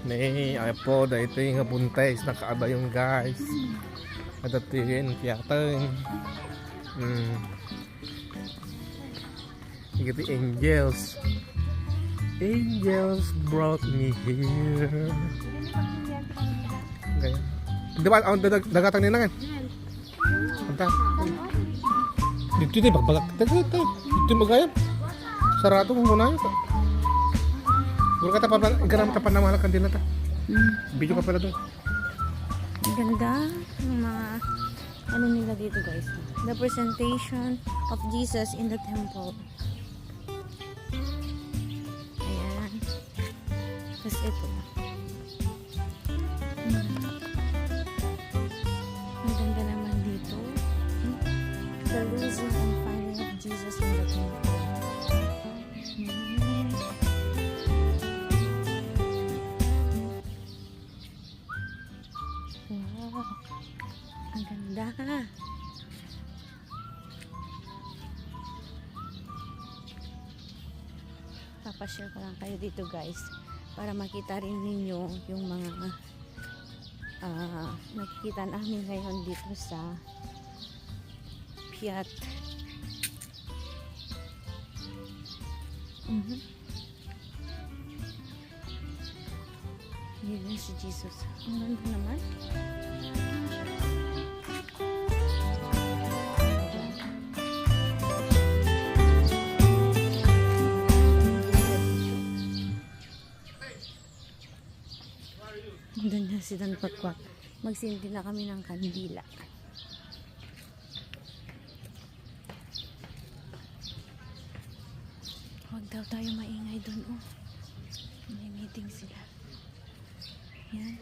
Nih, apo ito yung buntes nakaaba yung guys. Adatin tiyatan. Yung angels. Angels brought me here. Okay. Di ba ang dagatang nila kan? Anta. Dito din bagbagak. Dito magayam. Sarado kung muna yun. Guru kata pa garam ta panamalakan din nata. Video ka pala doon. Ganda ng mga ano nila dito guys. The presentation of Jesus in the temple. Ayan. Tapos ito. Ang ganda naman dito. The losing and finding of Jesus in the temple. Wow. Ang ganda. Papashare ko lang kayo dito guys para makita rin ninyo yung mga nakikita namin ngayon dito sa Piat. Yun si Jesus. Ang ganda naman. Doon na si Don Pakwak. Magsinti na kami ng kandila. Huwag daw tayo maingay doon. Oh. May meeting sila. Yan.